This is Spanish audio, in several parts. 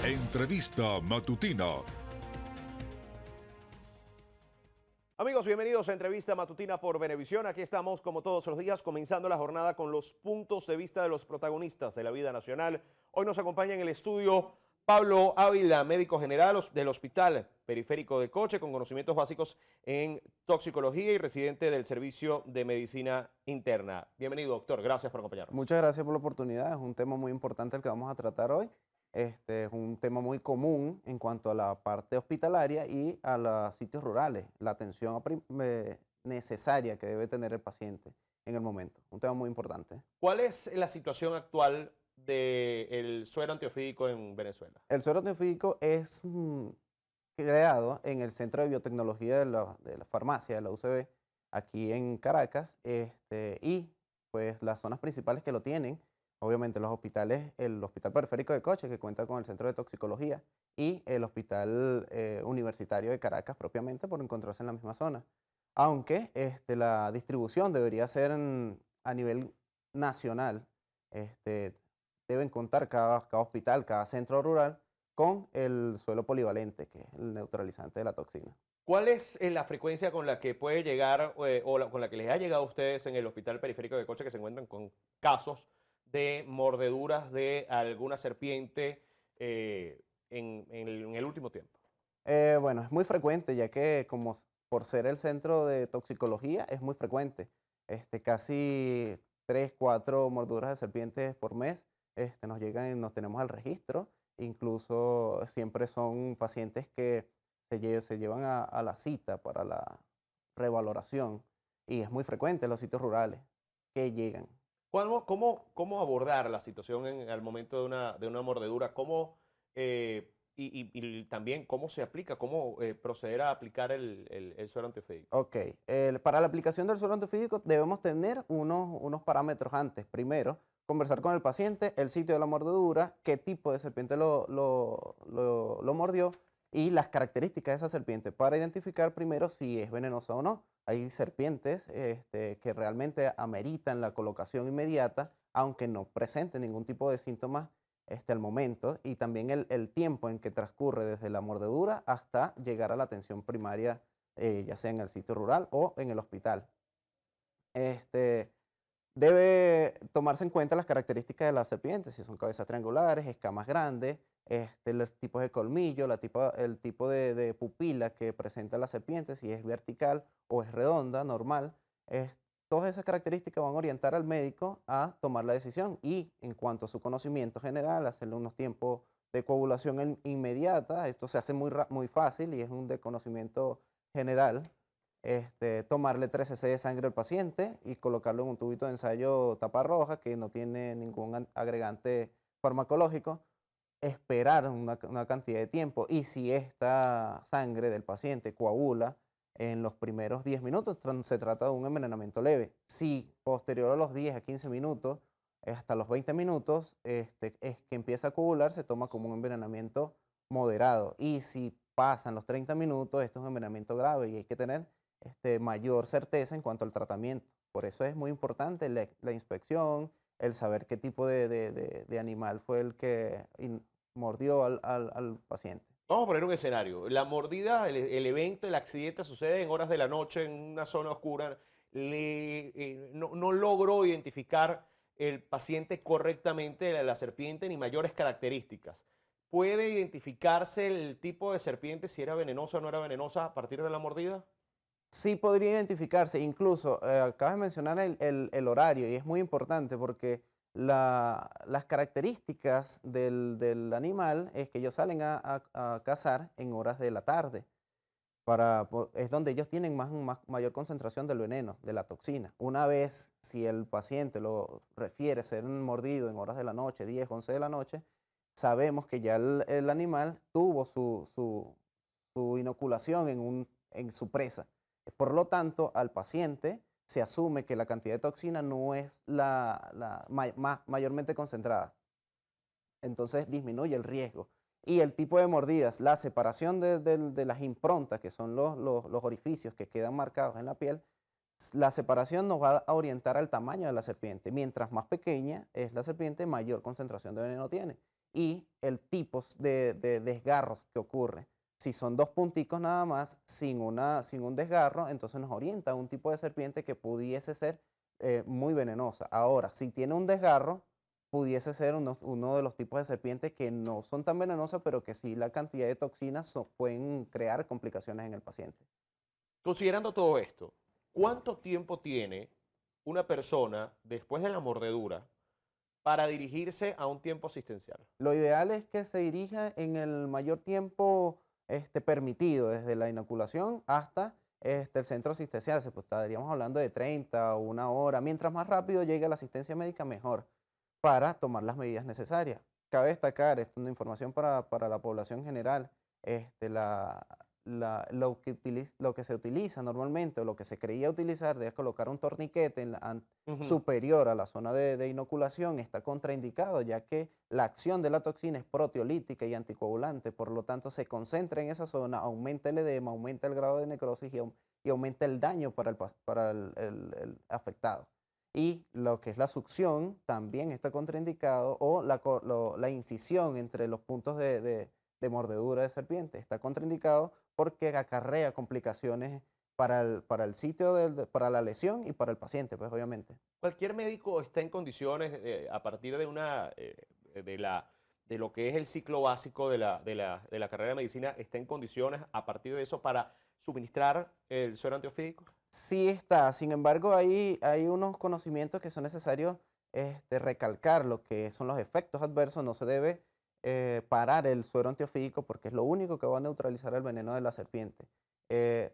Entrevista matutina. Amigos, bienvenidos a Entrevista Matutina por Venevisión. Aquí estamos, como todos los días, comenzando la jornada con los puntos de vista de los protagonistas de la vida nacional. Hoy nos acompaña en el estudio Pablo Ávila, médico general del Hospital Periférico de Coche, con conocimientos básicos en toxicología y residente del Servicio de Medicina Interna. Bienvenido, doctor. Gracias por acompañarnos. Muchas gracias por la oportunidad. Es un tema muy importante el que vamos a tratar hoy. Es un tema muy común en cuanto a la parte hospitalaria y a los sitios rurales, la atención necesaria que debe tener el paciente en el momento. Un tema muy importante. ¿Cuál es la situación actual del suero antiofídico en Venezuela? El suero antiofídico es creado en el Centro de Biotecnología de la farmacia, de la UCB, aquí en Caracas, y pues las zonas principales que lo tienen, obviamente los hospitales, el Hospital Periférico de Coche, que cuenta con el Centro de Toxicología, y el Hospital Universitario de Caracas propiamente, por encontrarse en la misma zona. Aunque la distribución debería ser a nivel nacional. Deben contar cada hospital, cada centro rural, con el suelo polivalente, que es el neutralizante de la toxina. ¿Cuál es la frecuencia con la que puede llegar con la que les ha llegado a ustedes en el Hospital Periférico de Coche que se encuentran con casos de mordeduras de alguna serpiente en el último tiempo? Bueno, es muy frecuente, ya que por ser el centro de toxicología, es muy frecuente. Casi 3, 4 morduras de serpientes por mes nos llegan, nos tenemos al registro. Incluso siempre son pacientes que se llevan a la cita para la revaloración. Y es muy frecuente en los sitios rurales que llegan. ¿Cómo abordar la situación al momento de una mordedura? Y también cómo se aplica, cómo proceder a aplicar el suero antiofídico? Ok, para la aplicación del suero antiofídico debemos tener unos parámetros antes. Primero, conversar con el paciente, el sitio de la mordedura, qué tipo de serpiente lo mordió y las características de esa serpiente para identificar primero si es venenosa o no. Hay serpientes que realmente ameritan la colocación inmediata, aunque no presenten ningún tipo de síntomas al momento, y también el tiempo en que transcurre desde la mordedura hasta llegar a la atención primaria, ya sea en el sitio rural o en el hospital. Debe tomarse en cuenta las características de las serpientes, si son cabezas triangulares, escamas grandes, los tipos de colmillo, el tipo de pupila que presenta la serpiente, si es vertical o es redonda, normal. Todas esas características van a orientar al médico a tomar la decisión, y en cuanto a su conocimiento general, hacerle unos tiempos de coagulación inmediata. Esto se hace muy fácil y es un de conocimiento general. Tomarle 3 cc de sangre al paciente y colocarlo en un tubito de ensayo tapa roja que no tiene ningún agregante farmacológico, esperar una cantidad de tiempo, y si esta sangre del paciente coagula en los primeros 10 minutos, se trata de un envenenamiento leve. Si posterior a los 10 a 15 minutos, hasta los 20 minutos, es que empieza a coagular, se toma como un envenenamiento moderado. Y si pasan los 30 minutos, esto es un envenenamiento grave y hay que tener mayor certeza en cuanto al tratamiento. Por eso es muy importante la inspección, el saber qué tipo de animal fue el que mordió al paciente. Vamos a poner un escenario. La mordida, el evento, el accidente sucede en horas de la noche en una zona oscura. No logró identificar el paciente correctamente la serpiente ni mayores características. ¿Puede identificarse el tipo de serpiente, si era venenosa o no era venenosa, a partir de la mordida? Sí podría identificarse, incluso acabas de mencionar el horario, y es muy importante porque las características del animal es que ellos salen a cazar en horas de la tarde. Es donde ellos tienen mayor concentración del veneno, de la toxina. Una vez, si el paciente lo refiere ser mordido en horas de la noche, 10, 11 de la noche, sabemos que ya el animal tuvo su inoculación en su presa. Por lo tanto, al paciente se asume que la cantidad de toxina no es mayormente concentrada. Entonces disminuye el riesgo. Y el tipo de mordidas, la separación de las improntas, que son los orificios que quedan marcados en la piel, la separación nos va a orientar al tamaño de la serpiente. Mientras más pequeña es la serpiente, mayor concentración de veneno tiene. y el tipo de desgarros que ocurre. Si son dos punticos nada más, sin un desgarro, entonces nos orienta a un tipo de serpiente que pudiese ser muy venenosa. Ahora, si tiene un desgarro, pudiese ser uno de los tipos de serpientes que no son tan venenosas, pero que sí la cantidad de toxinas pueden crear complicaciones en el paciente. Considerando todo esto, ¿cuánto tiempo tiene una persona después de la mordedura para dirigirse a un tiempo asistencial? Lo ideal es que se dirija en el mayor tiempo permitido, desde la inoculación hasta el centro asistencial. Pues, estaríamos hablando de 30 o una hora. Mientras más rápido llegue la asistencia médica, mejor, para tomar las medidas necesarias. Cabe destacar, esto es una información para la población general, lo que se utiliza normalmente o lo que se creía utilizar de colocar un torniquete Ujú. superior a la zona de inoculación está contraindicado, ya que la acción de la toxina es proteolítica y anticoagulante, por lo tanto se concentra en esa zona, aumenta el edema, aumenta el grado de necrosis y aumenta el daño para el afectado. Y lo que es la succión también está contraindicado, o la incisión entre los puntos de mordedura de serpiente está contraindicado porque acarrea complicaciones para el sitio, para la lesión y para el paciente, pues obviamente. ¿Cualquier médico está en condiciones, a partir de de lo que es el ciclo básico de la carrera de medicina, está en condiciones a partir de eso para suministrar el suero antiofídico? Sí está, sin embargo, hay unos conocimientos que son necesarios recalcar, lo que son los efectos adversos. No se debe parar el suero antiofídico porque es lo único que va a neutralizar el veneno de la serpiente.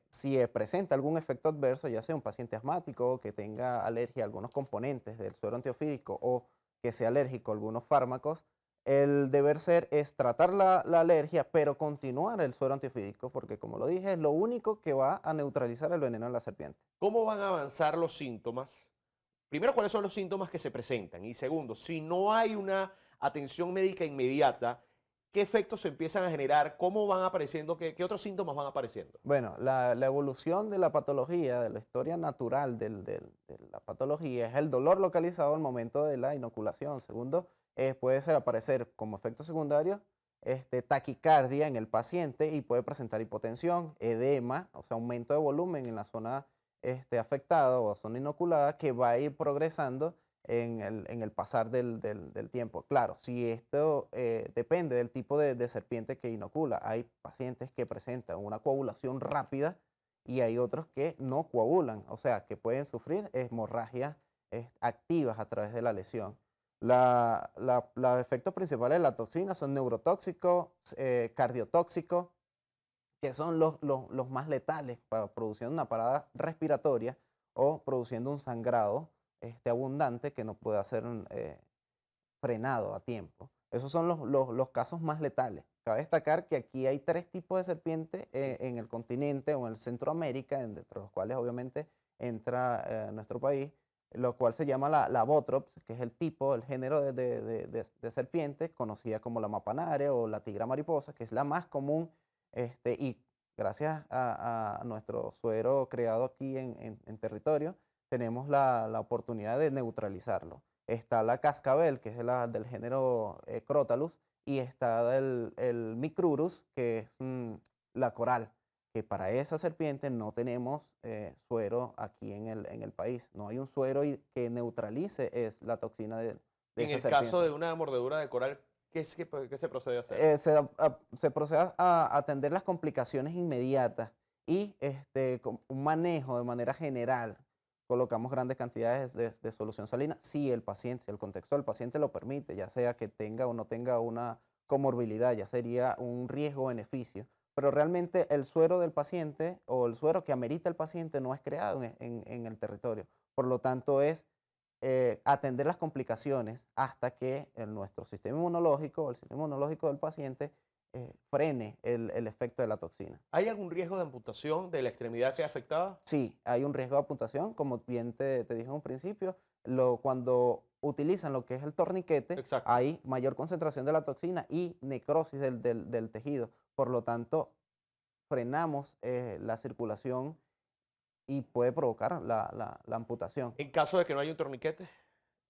Si presenta algún efecto adverso, ya sea un paciente asmático que tenga alergia a algunos componentes del suero antiofídico o que sea alérgico a algunos fármacos, el deber ser es tratar la alergia, pero continuar el suero antiofídico, porque como lo dije, es lo único que va a neutralizar el veneno de la serpiente. ¿Cómo van a avanzar los síntomas? Primero, ¿cuáles son los síntomas que se presentan? Y segundo, si no hay una atención médica inmediata, ¿qué efectos se empiezan a generar? ¿Cómo van apareciendo? ¿Qué otros síntomas van apareciendo? Bueno, la evolución de la patología, de la historia natural de la patología, es el dolor localizado al momento de la inoculación. Segundo, puede ser aparecer como efecto secundario taquicardia en el paciente y puede presentar hipotensión, edema, o sea, aumento de volumen en la zona afectada o zona inoculada que va a ir progresando en el pasar del tiempo. Claro, si esto depende del tipo de serpiente que inocula. Hay pacientes que presentan una coagulación rápida y hay otros que no coagulan, o sea, que pueden sufrir hemorragias activas a través de la lesión. Los efectos principales de la toxina son neurotóxicos, cardiotóxicos, que son los más letales, produciendo una parada respiratoria o produciendo un sangrado abundante que no puede ser frenado a tiempo. Esos son los casos más letales. Cabe destacar que aquí hay tres tipos de serpientes en el continente o en el Centroamérica, entre los cuales obviamente entra nuestro país, lo cual se llama la Botrops, que es el tipo, el género de serpiente, conocida como la mapanare o la tigra mariposa, que es la más común, y gracias a nuestro suero creado aquí en territorio, tenemos la oportunidad de neutralizarlo. Está la cascabel, que es del género Crotalus, y está el Micrurus, que es la coral, que para esa serpiente no tenemos suero aquí en el país. No hay un suero que neutralice la toxina de En esa el caso de serpiente. una mordedura de coral, ¿qué se procede a hacer? Se procede a atender las complicaciones inmediatas y con un manejo de manera general. Colocamos grandes cantidades de solución salina si el paciente, si el contexto del paciente lo permite, ya sea que tenga o no tenga una comorbilidad, ya sería un riesgo-beneficio. Pero realmente el suero del paciente o el suero que amerita el paciente no es creado en el territorio. Por lo tanto, es atender las complicaciones hasta que nuestro sistema inmunológico o el sistema inmunológico del paciente frene el efecto de la toxina. ¿Hay algún riesgo de amputación de la extremidad que es afectada? Sí, hay un riesgo de amputación, como bien te dije en un principio, cuando utilizan lo que es el torniquete, Exacto. hay mayor concentración de la toxina y necrosis del tejido. Por lo tanto, frenamos la circulación y puede provocar la amputación. En caso de que no haya un torniquete,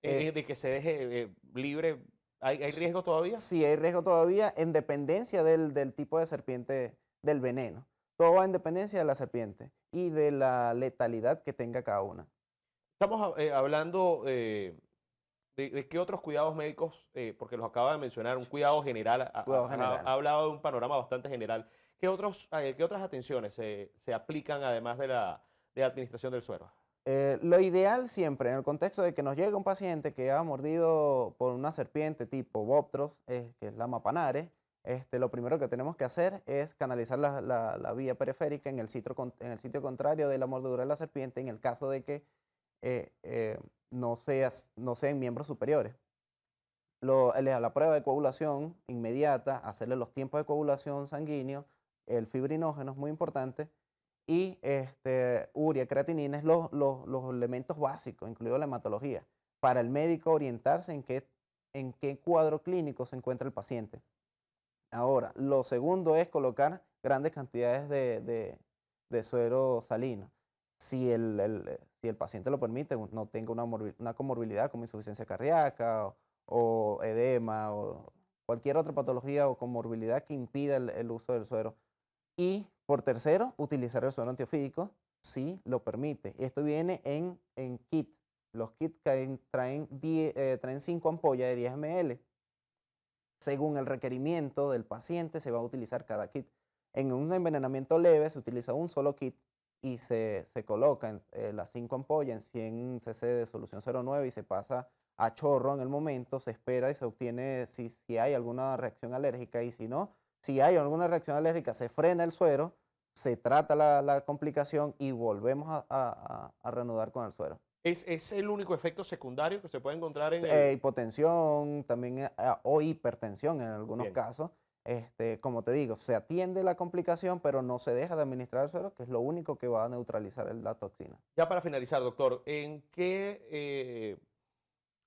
Eh, de que se deje libre ¿Hay riesgo todavía? Sí, hay riesgo todavía en dependencia del tipo de serpiente, del veneno. Todo va en dependencia de la serpiente y de la letalidad que tenga cada una. Estamos hablando de qué otros cuidados médicos, porque los acaba de mencionar, un cuidado general, Cuidado general. ha hablado de un panorama bastante general. ¿Qué otras atenciones se aplican además de la administración del suero? Lo ideal siempre, en el contexto de que nos llega un paciente que ha mordido por una serpiente tipo Boptros, que es la Mapanares, lo primero que tenemos que hacer es canalizar la vía periférica en el sitio contrario de la mordedura de la serpiente en el caso de que no sean miembros superiores. La prueba de coagulación inmediata, hacerle los tiempos de coagulación sanguíneo, el fibrinógeno es muy importante, y urea, creatinina es los elementos básicos, incluido la hematología, para el médico orientarse en qué cuadro clínico se encuentra el paciente. Ahora, lo segundo es colocar grandes cantidades de suero salino. Si el paciente lo permite, no tenga una comorbilidad como insuficiencia cardíaca o edema o cualquier otra patología o comorbilidad que impida el uso del suero. Y por tercero, utilizar el suero antiofídico si lo permite. Esto viene en kits. Los kits traen 5 ampollas de 10 ml. Según el requerimiento del paciente, se va a utilizar cada kit. En un envenenamiento leve se utiliza un solo kit y se colocan las 5 ampollas en 100 cc de solución 0,9 y se pasa a chorro en el momento, se espera y se obtiene si hay alguna reacción alérgica, y si no, si hay alguna reacción alérgica, se frena el suero, se trata la complicación y volvemos a reanudar con el suero. ¿Es el único efecto secundario que se puede encontrar en Hipotensión también o hipertensión en algunos Bien. casos. Como te digo, se atiende la complicación, pero no se deja de administrar el suero, que es lo único que va a neutralizar la toxina. Ya para finalizar, doctor,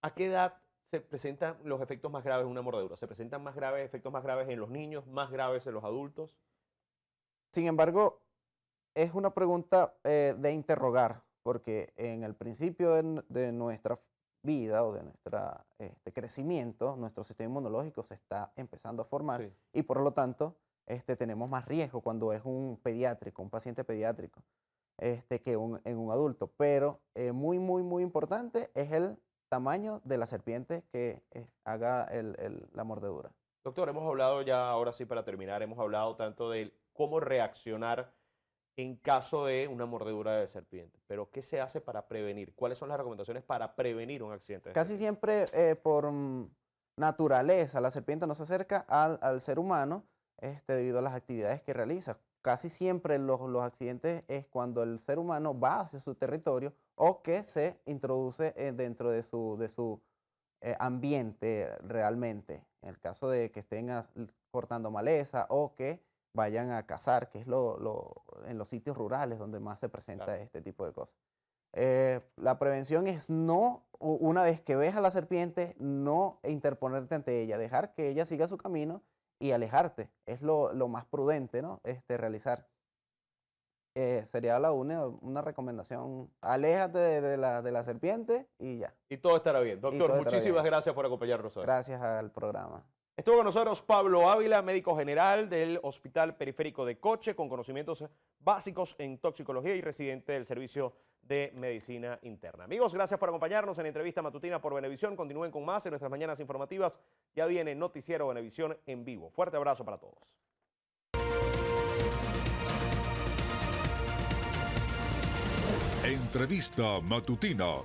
¿a qué edad se presentan los efectos más graves de una mordedura? ¿Se presentan efectos más graves en los niños, más graves en los adultos? Sin embargo, es una pregunta de interrogar, porque en el principio de nuestra vida o de nuestro crecimiento, nuestro sistema inmunológico se está empezando a formar, Sí. y por lo tanto tenemos más riesgo cuando es un paciente pediátrico, que en un adulto. Pero muy, muy, muy importante es el tamaño de la serpiente que haga la mordedura. Doctor, hemos hablado ya, ahora sí para terminar, hemos hablado tanto de cómo reaccionar en caso de una mordedura de serpiente. Pero, ¿qué se hace para prevenir? ¿Cuáles son las recomendaciones para prevenir un accidente de Casi serpiente? siempre por naturaleza la serpiente no se acerca al ser humano debido a las actividades que realiza. Casi siempre los accidentes es cuando el ser humano va hacia su territorio o que se introduce dentro de su ambiente realmente. En el caso de que estén cortando maleza o que vayan a cazar, que es en los sitios rurales donde más se presenta Claro. este tipo de cosas. La prevención es una vez que ves a la serpiente, no interponerte ante ella, dejar que ella siga su camino y alejarte. Es lo más prudente, ¿no? Realizar. Sería una recomendación. Aléjate de la serpiente y ya. Y todo estará bien. todo Doctor, estará muchísimas bien. gracias por acompañarnos hoy. Gracias al programa. Estuvo con nosotros Pablo Ávila, médico general del Hospital Periférico de Coche, con conocimientos básicos en toxicología y residente del Servicio de Medicina Interna. Amigos, gracias por acompañarnos en la entrevista matutina por Venevisión. Continúen con más en nuestras mañanas informativas. Ya viene Noticiero Venevisión en vivo. Fuerte abrazo para todos. Entrevista matutina